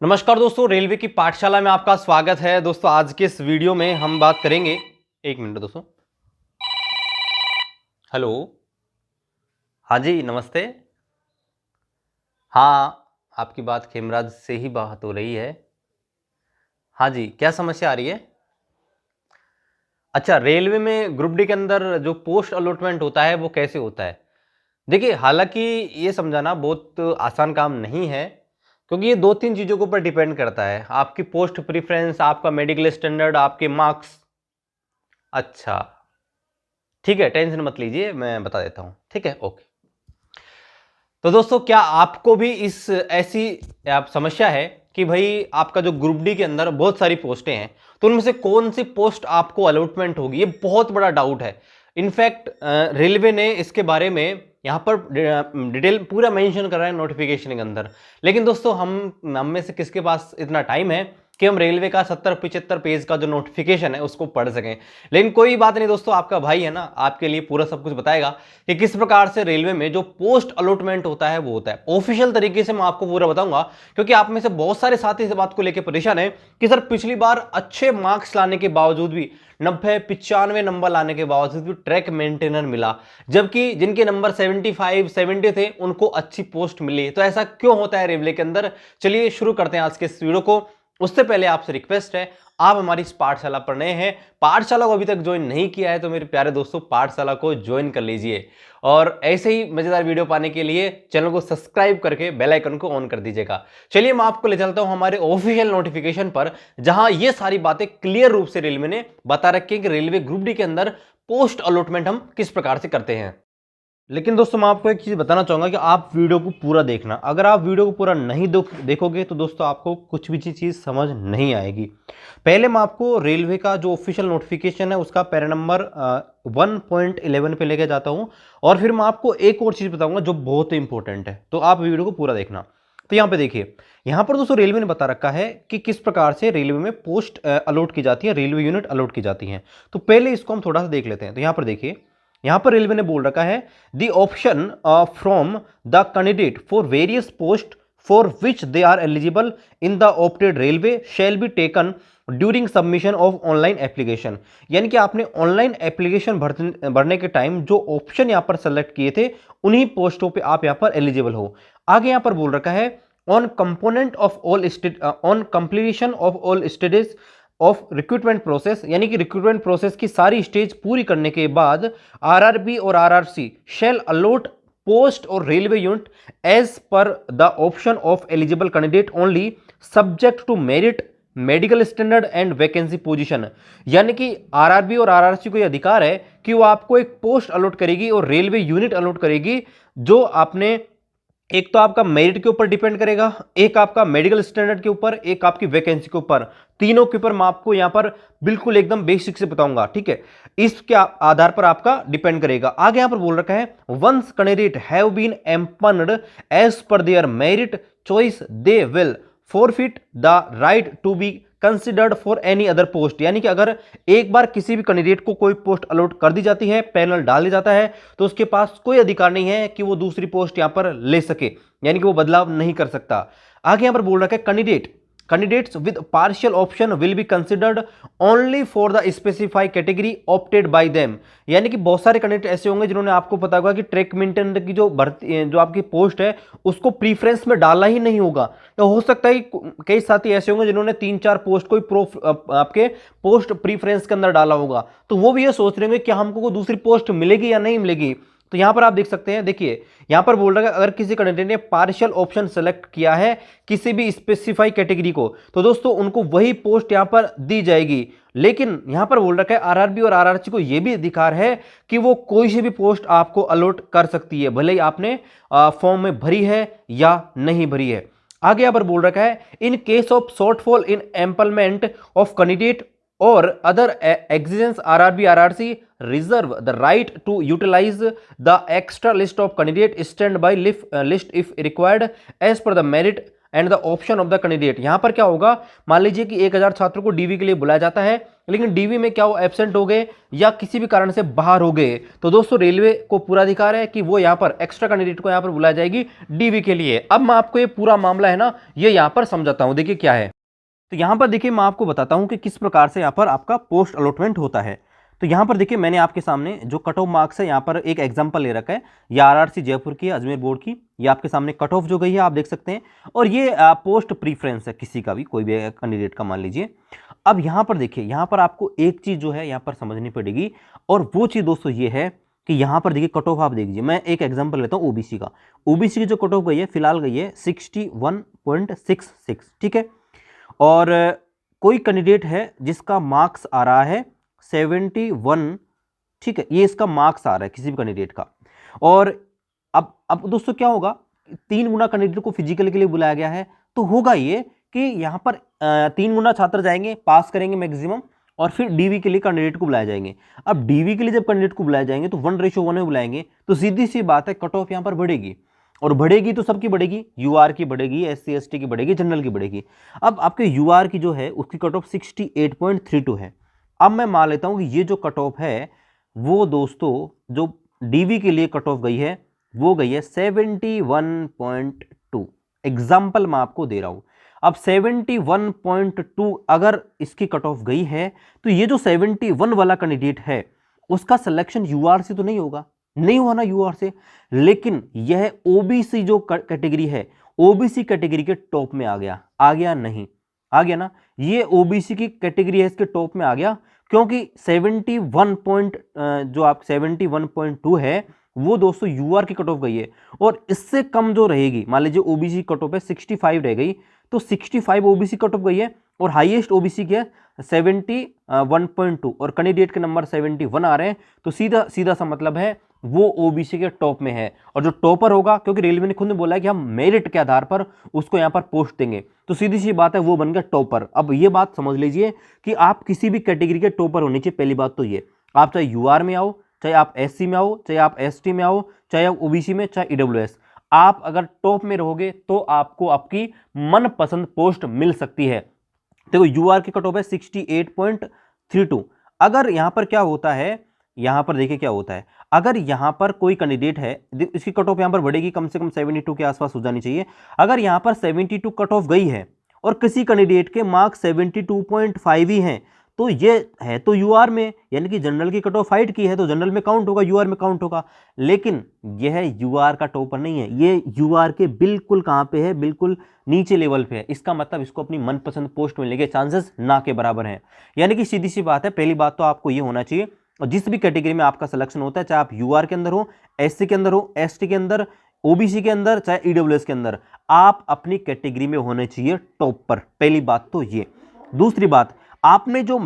नमस्कार दोस्तों, रेलवे की पाठशाला में आपका स्वागत है। दोस्तों आज के इस वीडियो में हम बात करेंगे। एक मिनट दोस्तों। हेलो। हाँ जी, नमस्ते। हाँ, आपकी बात खेमराज से ही बात हो रही है। हाँ जी, क्या समस्या आ रही है? अच्छा, रेलवे में ग्रुप डी के अंदर जो पोस्ट अलॉटमेंट होता है वो कैसे होता है? देखिए, हालांकि ये समझाना बहुत आसान काम नहीं है, क्योंकि ये दो तीन चीज़ों के ऊपर डिपेंड करता है। आपकी पोस्ट प्रेफरेंस, आपका मेडिकल स्टैंडर्ड, आपके मार्क्स। अच्छा, ठीक है, टेंशन मत लीजिए, मैं बता देता हूँ। ठीक है, ओके। तो दोस्तों, क्या आपको भी इस ऐसी आप समस्या है कि भाई आपका जो ग्रुप डी के अंदर बहुत सारी पोस्टें हैं, तो उनमें से कौन सी पोस्ट आपको अलॉटमेंट होगी? ये बहुत बड़ा डाउट है। इनफैक्ट रेलवे ने इसके बारे में यहाँ पर डिटेल पूरा मेंशन कर रहा है नोटिफिकेशन के अंदर। लेकिन दोस्तों, हम में से किसके पास इतना टाइम है कि हम रेलवे का 70-75 पेज का जो नोटिफिकेशन है उसको पढ़ सकें? लेकिन कोई बात नहीं दोस्तों, आपका भाई है ना, आपके लिए पूरा सब कुछ बताएगा कि किस प्रकार से रेलवे में जो पोस्ट अलॉटमेंट होता है वो होता है। ऑफिशियल तरीके से मैं आपको पूरा बताऊंगा, क्योंकि आप में से बहुत सारे साथी इस बात को लेकर परेशान है कि सर पिछली बार अच्छे मार्क्स लाने के बावजूद भी 90-95 नंबर लाने के बावजूद भी ट्रैक मेंटेनर मिला, जबकि जिनके नंबर 75-70 थे उनको अच्छी पोस्ट मिली। तो ऐसा क्यों होता है रेलवे के अंदर? चलिए शुरू करते हैं आज के इस वीडियो को। उससे पहले आपसे रिक्वेस्ट है, आप हमारी इस पाठशाला पर नए हैं, पाठशाला को अभी तक ज्वाइन नहीं किया है तो मेरे प्यारे दोस्तों पाठशाला को ज्वाइन कर लीजिए, और ऐसे ही मजेदार वीडियो पाने के लिए चैनल को सब्सक्राइब करके बेल आइकन को ऑन कर दीजिएगा। चलिए मैं आपको ले चलता हूं हमारे ऑफिशियल नोटिफिकेशन पर, जहां ये सारी बातें क्लियर रूप से रेलवे ने बता रखी है कि रेलवे ग्रुप डी के अंदर पोस्ट अलॉटमेंट हम किस प्रकार से करते हैं। लेकिन दोस्तों, मैं आपको एक चीज़ बताना चाहूँगा कि आप वीडियो को पूरा देखना। अगर आप वीडियो को पूरा नहीं देखोगे तो दोस्तों आपको कुछ भी चीज़ समझ नहीं आएगी। पहले मैं आपको रेलवे का जो ऑफिशियल नोटिफिकेशन है उसका पैरा नंबर 1.11 पे लेके जाता हूँ, और फिर मैं आपको एक और चीज़ बताऊँगा जो बहुत ही इंपॉर्टेंट है। तो आप वीडियो को पूरा देखना। तो यहाँ पे देखिए, यहाँ पर दोस्तों रेलवे ने बता रखा है कि किस प्रकार से रेलवे में पोस्ट अलॉट की जाती है, रेलवे यूनिट अलॉट की जाती हैं। तो पहले इसको हम थोड़ा सा देख लेते हैं। तो यहाँ पर देखिए, यहां पर रेलवे ने बोल रखा है the option from the candidate for various post for which they are eligible in the opted railway shall be taken during submission of online application. यानी कि आपने ऑनलाइन एप्लीकेशन भरने के टाइम जो ऑप्शन यहां पर सेलेक्ट किए थे उन्हीं पोस्टों पे आप यहां पर एलिजिबल हो। आगे यहां पर बोल रखा है on component of all on completion of all stages of recruitment process, यानी कि रिक्रूटमेंट प्रोसेस की सारी स्टेज पूरी करने के बाद आरआरबी और आरआरसी शैल अलॉट पोस्ट और railway unit as per the option of eligible candidate only subject to merit, medical standard and vacancy position. यानी कि आरआरबी और आरआरसी को यह अधिकार है कि वो आपको एक पोस्ट अलॉट करेगी और रेलवे यूनिट अलॉट करेगी, जो आपने एक तो आपका मेरिट के ऊपर डिपेंड करेगा, एक आपका मेडिकल स्टैंडर्ड के ऊपर, एक आपकी वैकेंसी के ऊपर। तीनों के ऊपर मैं आपको यहां पर बिल्कुल एकदम बेसिक से बताऊंगा। ठीक है, इसके आधार पर आपका डिपेंड करेगा। आगे यहां पर बोल रखा है once candidate have been empanelled as per their merit choice they will forfeit the right to be considered for any other post. यानी कि अगर एक बार किसी भी कैंडिडेट को कोई पोस्ट अलॉट कर दी जाती है, पैनल डाल दिया जाता है, तो उसके पास कोई अधिकार नहीं है कि वो दूसरी पोस्ट यहां पर ले सके, यानी कि वो बदलाव नहीं कर सकता। आगे यहां पर बोल रखा है candidates with partial option will be considered only for the specified category opted by them। यानी कि बहुत सारे कैंडिडेट ऐसे होंगे जिन्होंने, आपको पता होगा कि ट्रैक मेंटेनर की जो भर्ती, जो आपकी पोस्ट है उसको प्रीफरेंस में डालना ही नहीं होगा। तो हो सकता है कई साथी ऐसे होंगे जिन्होंने 3-4 पोस्ट को आपके पोस्ट प्रीफरेंस के अंदर डाला होगा, तो वो भी ये सोच रहे होंगे कि हमको कोई दूसरी पोस्ट मिलेगी या नहीं मिलेगी। तो यहां पर आप देख सकते हैं, देखिए यहां पर बोल रहा है अगर किसी कैंडिडेट ने पार्शियल ऑप्शन सेलेक्ट किया है किसी भी स्पेसिफाई कैटेगरी को, तो दोस्तों उनको वही पोस्ट यहां पर दी जाएगी। लेकिन यहां पर बोल रखा है आरआरबी और आरआरसी को यह भी अधिकार है कि वो कोई सी भी पोस्ट आपको अलॉट कर सकती है, भले ही आपने फॉर्म में भरी है या नहीं भरी है। आगे यहां पर बोल रखा है in case of shortfall in empanelment of candidate or other exigence RRB RRC reserve the right to utilize the extra list of candidate stand by list if required as per the merit and the option of the candidate. यहां पर क्या होगा, मान लीजिए कि 1000 छात्रों को DV के लिए बुलाया जाता है, लेकिन डीवी में क्या वो एब्सेंट हो गए या किसी भी कारण से बाहर हो गए, तो दोस्तों रेलवे को पूरा अधिकार है कि वो यहां पर एक्स्ट्रा कैंडिडेट को यहां पर बुलाया जाएगी डीवी के लिए। अब मैं आपको ये पूरा मामला है ना, ये यहां पर समझाता हूं। देखिए क्या है, तो यहां पर देखिए मैं आपको बताता हूं कि किस प्रकार से यहां पर आपका पोस्ट अलॉटमेंट होता है। तो यहां पर देखिए मैंने आपके सामने जो कट ऑफ मार्क्स है, यहां पर एक एग्जांपल ले रखा है, ये आरआरसी जयपुर की, अजमेर बोर्ड की। ये आपके सामने कट ऑफ जो गई है आप देख सकते हैं, और ये पोस्ट प्रीफरेंस है किसी का भी, कोई भी कैंडिडेट का मान लीजिए। अब यहां पर देखिए, यहां पर आपको एक चीज जो है यहां पर समझनी पड़ेगी, और वो चीज दोस्तों ये है कि यहां पर देखिए कट ऑफ आप देखिए, मैं एक एग्जांपल लेता हूं ओबीसी का। ओबीसी की जो कट ऑफ गई है फिलहाल गई है 61.66, ठीक है। और कोई कैंडिडेट है जिसका मार्क्स आ रहा है 71, ठीक है, ये इसका मार्क्स आ रहा है किसी भी कैंडिडेट का। और अब दोस्तों क्या होगा, 3 गुना कैंडिडेट को फिजिकल के लिए बुलाया गया है, तो होगा ये कि यहां पर 3 गुना छात्र जाएंगे, पास करेंगे मैक्सिमम, और फिर डीवी के लिए कैंडिडेट को बुलाए जाएंगे। अब डीवी के लिए जब कैंडिडेट को बुलाए जाएंगे तो 1:1 में बुलाएंगे, तो सीधी सी बात है कट ऑफ यहां पर बढ़ेगी, और बढ़ेगी तो सबकी बढ़ेगी, यूआर की बढ़ेगी, एससी एसटी की बढ़ेगी, जनरल की बढ़ेगी। अब आपके यूआर की जो है उसकी कट ऑफ 68.32 है। अब मैं मान लेता हूं कि ये जो कट ऑफ है वो दोस्तों जो डीवी के लिए कट ऑफ गई है वो गई है 71.2। एग्जाम्पल मैं आपको दे रहा हूं। अब 71.2 अगर इसकी कट ऑफ गई है, तो ये जो 71 वाला कैंडिडेट है उसका सिलेक्शन यूआर से तो नहीं होगा, नहीं हुआ ना यूआर से, लेकिन यह ओबीसी जो कैटेगरी है, ओबीसी कैटेगरी के टॉप में आ गया नहीं, आ गया ना, ये ओबीसी की कैटेगरी है, इसके टॉप में आ गया, क्योंकि 71.2 है वो दोस्तों यूआर की कट ऑफ गई है, और इससे कम जो रहेगी, मान लीजिए ओबीसी कट ऑफ है 65 रह गई, तो 65 ओबीसी कट ऑफ गई है, और हाईएस्ट ओबीसी की है 71.2, और कैंडिडेट के नंबर 71 आ रहे हैं, तो सीधा सीधा सा मतलब है वो ओबीसी के टॉप में है। और जो टॉपर होगा, क्योंकि रेलवे ने खुद ने बोला है कि हम मेरिट के आधार पर उसको यहां पर पोस्ट देंगे, तो सीधी सी बात है वो बन गया टॉपर। अब ये बात समझ लीजिए कि आप किसी भी कैटेगरी के टॉपर होने चाहिए, पहली बात तो ये, आप चाहे यूआर में आओ, चाहे आप एससी में आओ, चाहे आप एसटी में आओ, चाहे आप ओबीसी में, चाहे ईडब्ल्यूएस, आप अगर टॉप में रहोगे तो आपको आपकी मनपसंद पोस्ट मिल सकती है। देखो यूआर की कट ऑफ है 68.32। अगर यहां पर क्या होता है, यहां पर देखिए क्या होता है, अगर यहां पर कोई कैंडिडेट है, इसकी कट ऑफ यहां पर बढ़ेगी, कम से कम 72 के आसपास हो जानी चाहिए। अगर यहां पर 72 कट ऑफ गई है और किसी कैंडिडेट के मार्क्स 72.5 ही हैं, तो ये है तो यूआर में, यानी कि जनरल की कट ऑफ हाइट की है तो जनरल में काउंट होगा, यूआर में काउंट होगा। लेकिन यह यूआर का टॉपर नहीं है, ये यूआर के बिल्कुल कहां पे है, बिल्कुल नीचे लेवल पे है। इसका मतलब इसको अपनी मनपसंद पोस्ट मिलने के चांसेस ना के बराबर हैं। यानी कि सीधी सी बात है, पहली बात तो आपको ये होना चाहिए, और जिस भी कैटेगरी में आपका सिलेक्शन होता है, चाहे आप यूआर के अंदर हो, एससी के अंदर हो, एसटी के अंदर, ओबीसी के अंदर, चाहे ईडब्ल्यूएस के अंदर, आप अपनी कैटेगरी में होने चाहिए टॉप पर। पहली बात तो ये। दूसरी बात, आपने जो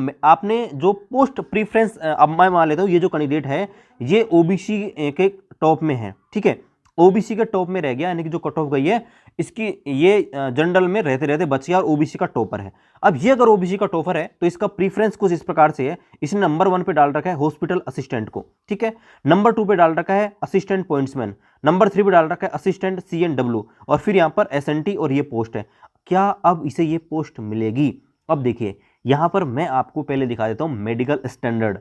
पोस्ट प्रीफरेंस, अब मैं मान लेता हूं ये जो कैंडिडेट है ये ओबीसी के टॉप में है, ठीक है, ओबीसी के टॉप में रह गया, यानी कि जो कट ऑफ गई है इसकी, ये जनरल में रहते रहते बच गया और ओबीसी का टॉपर है। अब ये अगर ओबीसी का टॉपर है तो इसका प्रीफरेंस कुछ इस प्रकार से है, इसने नंबर 1 पे डाल रखा है हॉस्पिटल असिस्टेंट को, ठीक है, नंबर 2 पे डाल रखा है असिस्टेंट पॉइंट्समैन, नंबर 3 पे डाल रखा है असिस्टेंट सीएनडब्ल्यू, और फिर यहाँ पर एसएनटी, और ये पोस्ट है। क्या अब इसे ये पोस्ट मिलेगी? अब देखिए यहां पर मैं आपको पहले दिखा देता हूं मेडिकल स्टैंडर्ड,